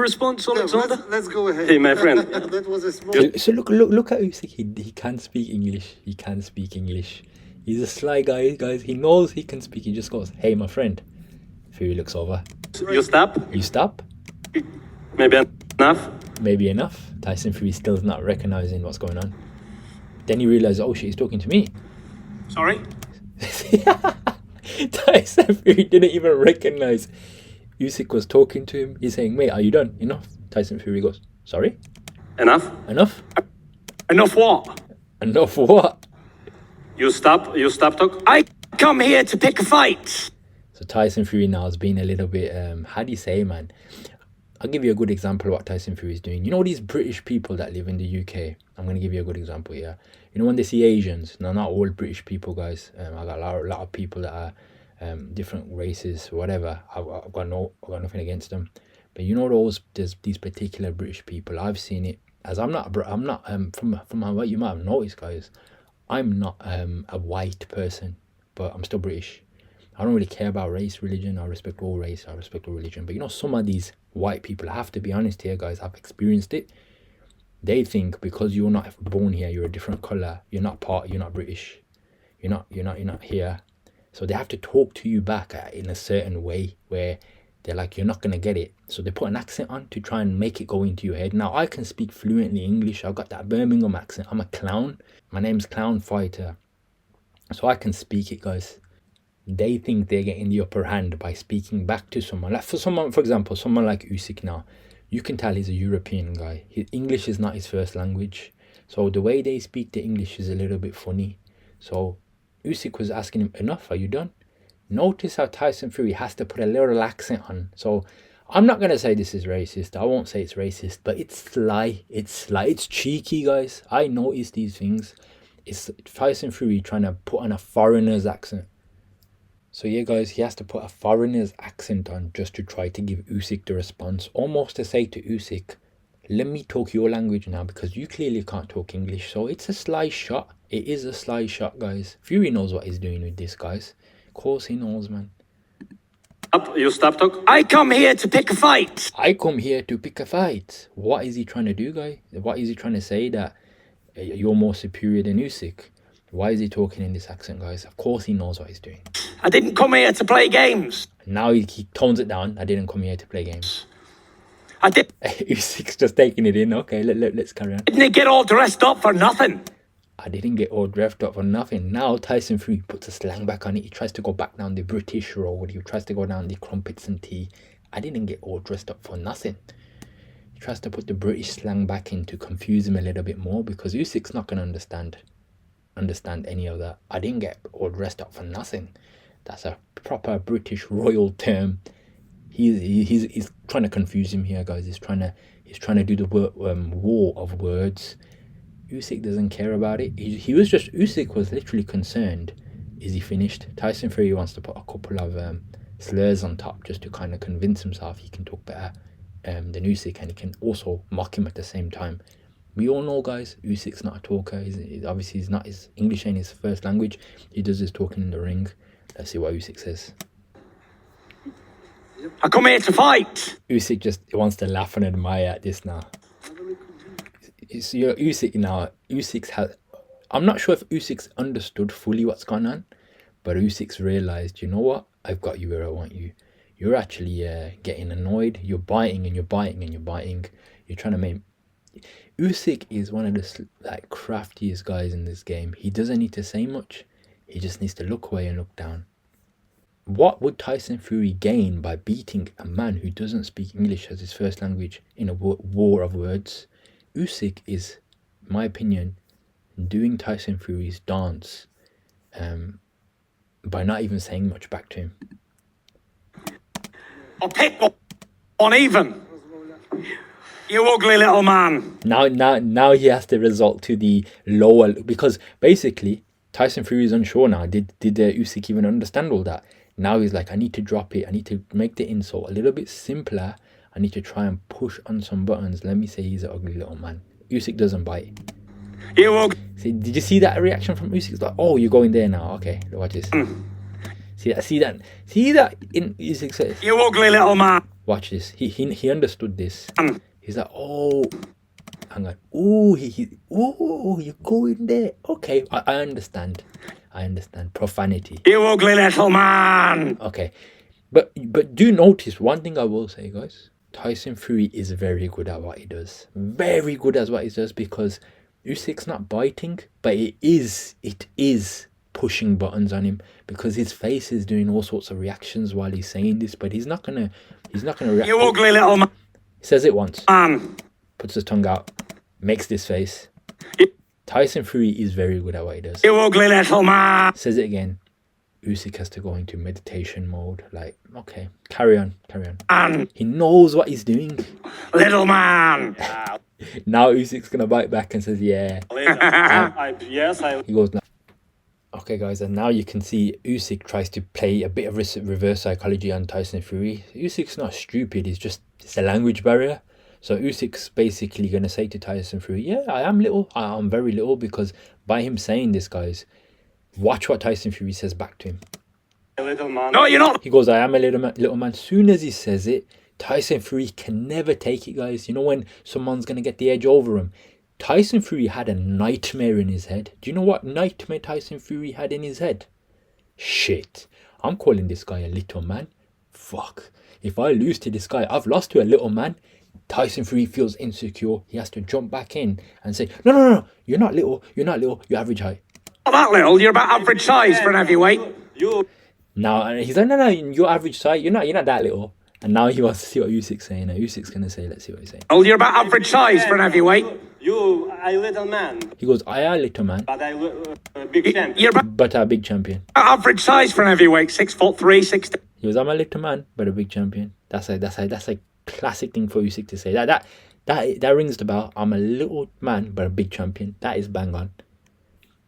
response, Oleksandr? No, let's go ahead. Hey, my friend. That was a small... So look at Usyk. He can speak English. He can speak English. He's a sly guy, guys. He knows he can speak. He just goes, "Hey, my friend." Fury looks over. You stop? You stop? Maybe enough? Maybe enough. Tyson Fury still not recognizing what's going on. Then he realizes, oh shit, he's talking to me. Sorry? Tyson Fury didn't even recognize Usyk was talking to him. He's saying, "Mate, are you done? Enough?" Tyson Fury goes, "Sorry? Enough? Enough? Enough what? Enough what?" You stop talk? I come here to pick a fight. So Tyson Fury now is being a little bit, how do you say, man? I'll give you a good example of what Tyson Fury is doing. You know these British people that live in the UK? I'm going to give you a good example here. You know when they see Asians? Now, not all British people, guys. I got a lot of people that are different races, whatever. I've got nothing against them. But you know there's these particular British people. I've seen it. As I'm not from what you might have noticed, guys. I'm not a white person, but I'm still British. I don't really care about race, religion. I respect all race. I respect all religion. But you know, some of these white people, I have to be honest here, guys. I've experienced it. They think because you're not born here, you're a different color. You're not British. You're not here. So they have to talk to you back in a certain way where they're like, you're not gonna get it. So they put an accent on to try and make it go into your head. Now I can speak fluently English. I've got that Birmingham accent. I'm a clown. My name's Clown Fighter. So I can speak it, guys. They think they're getting the upper hand by speaking back to someone. Like for example, someone like Usyk now, you can tell he's a European guy. His English is not his first language. So the way they speak the English is a little bit funny. So Usyk was asking him, "Enough, are you done?" Notice how Tyson Fury has to put a little accent on. So I'm not going to say this is racist. I won't say it's racist, but it's sly. It's cheeky, guys. I notice these things. It's Tyson Fury trying to put on a foreigner's accent. So yeah, guys, he has to put a foreigner's accent on just to try to give Usyk the response. Almost to say to Usyk, "Let me talk your language now because you clearly can't talk English." So it's a sly shot. It is a sly shot, guys. Fury knows what he's doing with this, guys. Of course he knows, man. You stop talk? I come here to pick a fight. I come here to pick a fight. What is he trying to do, guy? What is he trying to say? That you're more superior than Usyk? Why is he talking in this accent, guys? Of course he knows what he's doing. I didn't come here to play games. Now he tones it down. I didn't come here to play games. I did. Usyk's just taking it in. Okay, let's carry on. Didn't get all dressed up for nothing. I didn't get all dressed up for nothing. Now Tyson Fury puts a slang back on it. He tries to go back down the British road. He tries to go down the crumpets and tea. I didn't get all dressed up for nothing. He tries to put the British slang back in to confuse him a little bit more because Usyk's not going to understand any of that. I didn't get all dressed up for nothing. That's a proper British royal term. He's trying to confuse him here, guys. He's trying to do the war of words. Usyk doesn't care about it. Usyk was literally concerned. Is he finished? Tyson Fury wants to put a couple of slurs on top just to kind of convince himself he can talk better than Usyk, and he can also mock him at the same time. We all know, guys, Usyk's not a talker. Obviously, his English ain't his first language. He does his talking in the ring. Let's see what Usyk says. I come here to fight. Usyk just wants to laugh and admire at this now. Usyk now. I'm not sure if Usyk's understood fully what's going on, but Usyk's realized, you know what? I've got you where I want you. You're actually getting annoyed. You're biting and you're biting and you're biting. You're trying to make... Usyk is one of the craftiest guys in this game. He doesn't need to say much. He just needs to look away and look down. What would Tyson Fury gain by beating a man who doesn't speak English as his first language in a war of words? Usyk is, in my opinion, doing Tyson Fury's dance by not even saying much back to him. I'll pick one even. You ugly little man. Now he has to resort to the lower, because basically Tyson Fury is unsure now. Did Usyk even understand all that? Now he's like, I need to drop it. I need to make the insult a little bit simpler. I need to try and push on some buttons. Let me say he's an ugly little man. Usyk doesn't bite. See, did you see that reaction from Usyk? It's like, oh, you're going there now. Okay, watch this. See that in Usyk says, you ugly little man. Watch this. He understood this. He's like, oh, hang on. Oh, you're going there. Okay, I understand. I understand. Profanity. You ugly little man. Okay, but do notice one thing I will say, guys. Tyson Fury is very good at what he does. Very good at what he does, because Usyk's not biting, but it is pushing buttons on him, because his face is doing all sorts of reactions while he's saying this, but he's not gonna react. You ugly little man. He says it once, Man. puts his tongue out, makes this face. You, Tyson Fury is very good at what he does. you ugly little man. Says it again. Usyk has to go into meditation mode. Like, okay, carry on. Man. He knows what he's doing. Little man. Now Usyk's gonna bite back and says, yeah. He goes, okay, guys, and now you can see Usyk tries to play a bit of reverse psychology on Tyson Fury. Usyk's not stupid. It's a language barrier. So Usyk's basically gonna say to Tyson Fury, yeah, I am little. I am very little, because by him saying this, guys, watch what Tyson Fury says back to him. Little man. No, you're not. He goes, I am a little man. Soon as he says it, Tyson Fury can never take it, guys. You know when someone's going to get the edge over him? Tyson Fury had a nightmare in his head. Do you know what nightmare Tyson Fury had in his head? Shit. I'm calling this guy a little man. Fuck. If I lose to this guy, I've lost to a little man. Tyson Fury feels insecure. He has to jump back in and say, no. You're not little. You're average height. Not that little. You're about average size for an heavyweight. Now he's like, no, you're average size. You're not that little. And now he wants to see what Usyk's saying. Now Usyk's gonna say, let's see what he's saying. Oh, you're about average size for an heavyweight. You a little man. He goes, I am a little man, But I big champion. You're about but a big champion. average size for an heavyweight. 6'3", 6. He goes, I'm a little man, but a big champion. That's a classic thing for Usyk to say. That rings the bell. I'm a little man, but a big champion. That is bang on.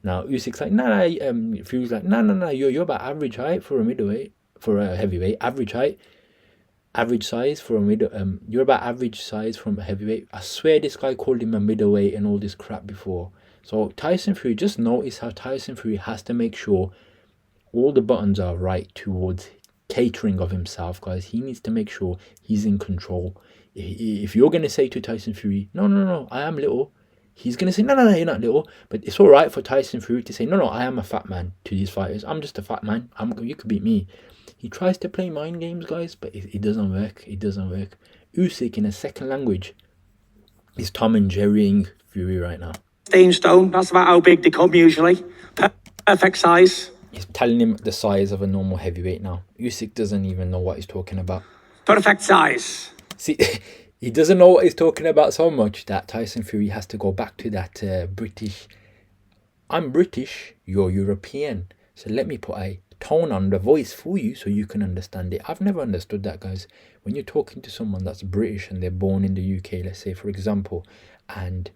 Now Usyk's like, no. Fury's like, no. You're about average height for a middleweight, for a heavyweight. Average height, average size for a middle. You're about average size from a heavyweight. I swear this guy called him a middleweight and all this crap before. So Tyson Fury, just notice how Tyson Fury has to make sure all the buttons are right towards catering of himself, guys. He needs to make sure he's in control. If you're gonna say to Tyson Fury, no, I am little, he's gonna say, no, you're not little. But it's all right for Tyson Fury to say, no, I am a fat man to these fighters. I'm just a fat man. You could beat me. He tries to play mind games, guys, but it doesn't work. It doesn't work. Usyk in a second language is Tom and Jerrying Fury right now. 16 stone. That's about how big they come usually. Perfect size. He's telling him the size of a normal heavyweight now. Usyk doesn't even know what he's talking about. Perfect size. See, he doesn't know what he's talking about so much that Tyson Fury has to go back to that British. I'm British, you're European. So let me put a tone on the voice for you so you can understand it. I've never understood that, guys. When you're talking to someone that's British and they're born in the UK, let's say, for example, and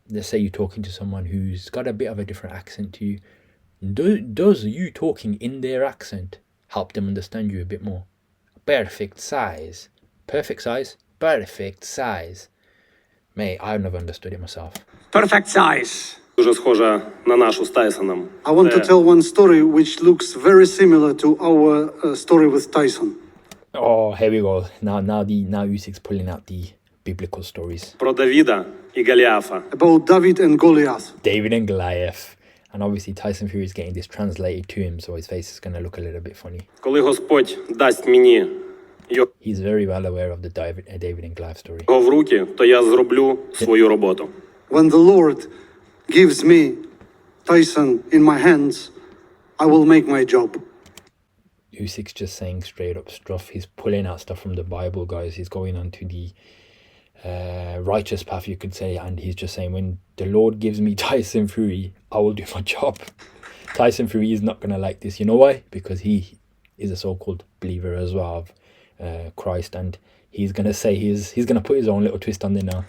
let's say you're talking to someone who's got a bit of a different accent to you, does you talking in their accent help them understand you a bit more? Perfect size. Perfect size? Perfect size. Mate, I've never understood it myself. Perfect size. Дуже схожа на нашу з Тайсоном. I want to tell one story which looks very similar to our story with Tyson. Oh, here we go. Now Usyk's pulling out the biblical stories. Про Давіда і Голіафа. About David and Goliath. David and Goliath. And obviously Tyson Fury is getting this translated to him, so his face is going to look a little bit funny. Коли Господь дасть мені його He's very well aware of the David and Goliath story. в руки, то я зроблю свою роботу. When the Lord gives me Tyson in my hands, I will make my job. Usyk's just saying straight up stuff. He's pulling out stuff from the Bible, guys. He's going on to the righteous path, you could say, and he's just saying, when the Lord gives me Tyson Fury, I will do my job. Tyson Fury is not going to like this. You know why? Because he is a so-called believer as well of Christ, and he's going to say he's going to put his own little twist on there now.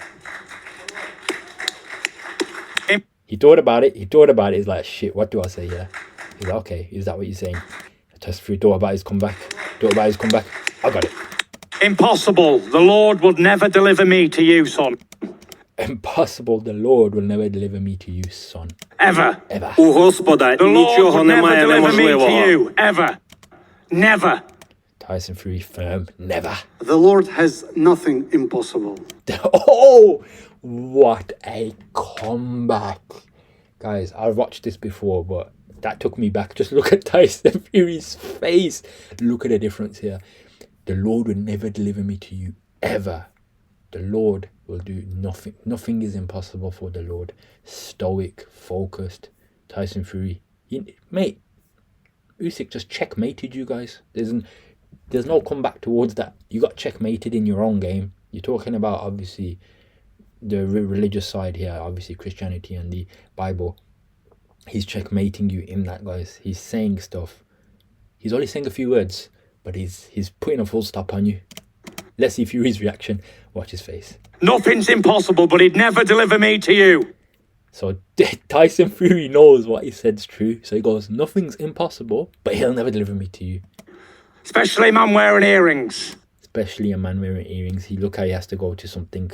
He thought about it. He's like, shit, what do I say here? He's like, okay, is that what you're saying? Tyson Fury thought about his comeback. I got it. Impossible. The Lord would never deliver me to you, son. Impossible. The Lord will never deliver me to you, son. Ever. У Господа The Lord нічого would never немає deliver me to неможливого. you. Ever. Never. Tyson Fury firm, never. The Lord has nothing impossible. Oh, what a comeback. Guys, I've watched this before, but that took me back. Just look at Tyson Fury's face. Look at the difference here. The Lord will never deliver me to you, ever. The Lord will do nothing. Nothing is impossible for the Lord. Stoic, focused. Tyson Fury. Mate, Usyk just checkmated you guys. There's no comeback towards that. You got checkmated in your own game. You're talking about, obviously, the religious side here. Obviously, Christianity and the Bible. He's checkmating you in that, guys. He's saying stuff. He's only saying a few words, but he's putting a full stop on you. Let's see Fury's reaction. Watch his face. Nothing's impossible, but he'd never deliver me to you. So Tyson Fury knows what he said's true. So he goes, nothing's impossible, but he'll never deliver me to you. Especially a man wearing earrings. Especially a man wearing earrings. Look how he has to go to something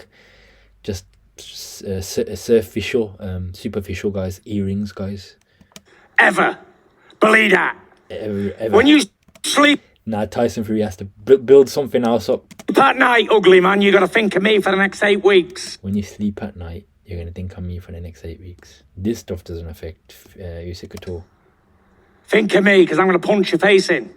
just superficial, guys. Earrings, guys. Ever. Believe that. Ever. When you sleep Nah, Tyson Fury has to build something else up. at night, ugly man, you got to think of me for the next 8 weeks. When you sleep at night, you're going to think of me for the next 8 weeks. This stuff doesn't affect Usyk at all. Think of me, because I'm going to punch your face in.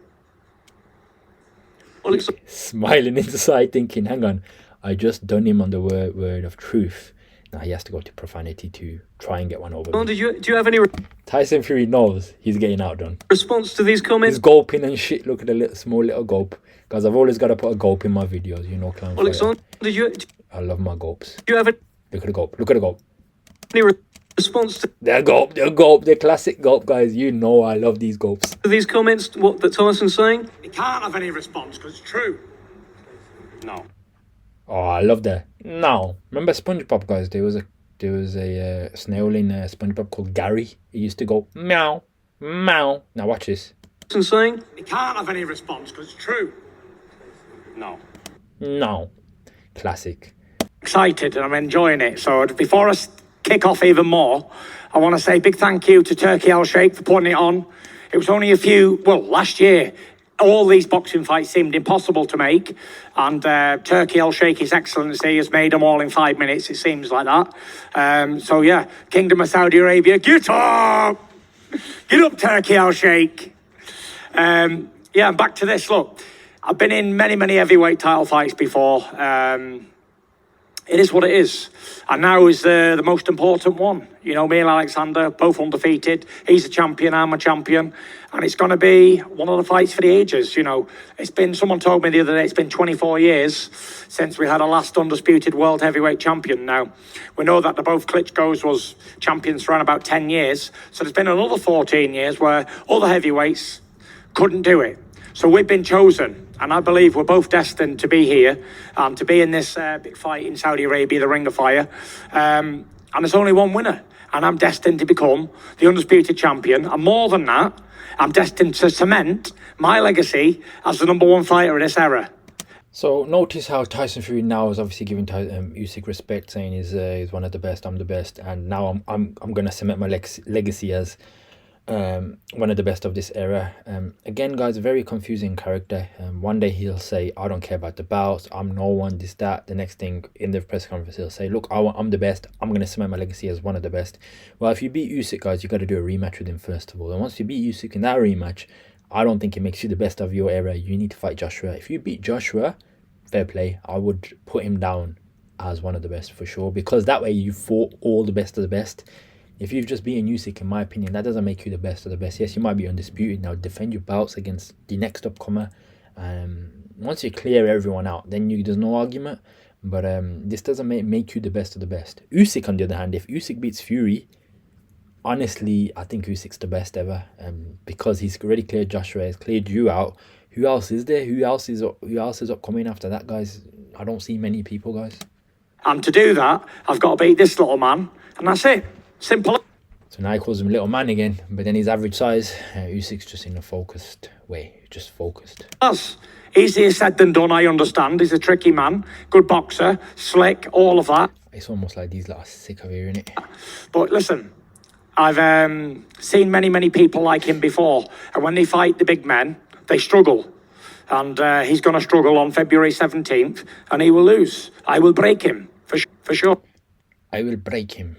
Smiling inside, thinking, hang on, I just done him on the word of truth. Now he has to go to profanity to try and get one over me. Do you have any Tyson Fury knows he's getting outdone. response to these comments? He's gulping and shit. Look at the small little gulp. Guys, I've always got to put a gulp in my videos. You know, clown. Oleksandr, do I love my gulps. you have Look at the gulp. Look at the gulp. any response to The gulp. The classic gulp, guys. You know I love these gulps. these comments? What that Tyson's saying? You can't have any response, because it's true. No. Oh, I love that. No, remember SpongeBob, guys? There was a snail in SpongeBob called Gary. He used to go meow, meow. Now watch this. Tyson's saying? You can't have any response, because it's true. No. No, classic. Excited and I'm enjoying it. So before I kick off even more, I want to say a big thank you to Turkey Al Sheikh for putting it on. It was only last year, all these boxing fights seemed impossible to make, and Turkey Al Sheikh, His Excellency, has made them all in 5 minutes, it seems like that. So yeah, Kingdom of Saudi Arabia, get up! Get up, Turkey Al Sheikh. Yeah, back to this, look. I've been in many heavyweight title fights before. It is what it is. And now is the most important one. You know, me and Oleksandr, both undefeated. He's a champion, I'm a champion. And it's going to be one of the fights for the ages, you know. Someone told me the other day, it's been 24 years since we had our last undisputed world heavyweight champion. Now, we know that the both Klitschko's was champions for around about 10 years. So there's been another 14 years where other heavyweights couldn't do it. So we've been chosen, and I believe we're both destined to be here, to be in this big fight in Saudi Arabia, the Ring of Fire. And there's only one winner, and I'm destined to become the undisputed champion. And more than that, I'm destined to cement my legacy as the #1 fighter of this era. So notice how Tyson Fury now is obviously giving Usyk respect, saying he's one of the best, I'm the best, and now I'm gonna cement my legacy as one of the best of this era. Again, guys, a very confusing character. One day he'll say, I don't care about the bouts, I'm no one, this, that. The next thing in the press conference he'll say, look, I'm the best, I'm going to cement my legacy as one of the best. Well, if you beat Usyk, guys, you got to do a rematch with him first of all. And once you beat Usyk in that rematch, I don't think it makes you the best of your era. You need to fight Joshua. If you beat Joshua, fair play, I would put him down as one of the best for sure, because that way you fought all the best of the best. If you've just beaten Usyk, in my opinion, that doesn't make you the best of the best. Yes, you might be undisputed. Now defend your bouts against the next upcomer. Once you clear everyone out, then there's no argument. But this doesn't make you the best of the best. Usyk, on the other hand, if Usyk beats Fury, honestly, I think Usyk's the best ever. Because he's already cleared Joshua, he's cleared you out. Who else is there? Who else is upcoming after that, guys? I don't see many people, guys. And to do that, I've got to beat this little man, and that's it. Simple. So now he calls him little man again, but then he's average size. Usyk's just in a focused way, just focused. As easier said than done, I understand. He's a tricky man, good boxer, slick, all of that. It's almost like these lot are sick of hearing it. But listen, I've seen many people like him before, and when they fight the big men, they struggle. and he's going to struggle on February 17th, and he will lose. I will break him, for sure. I will break him.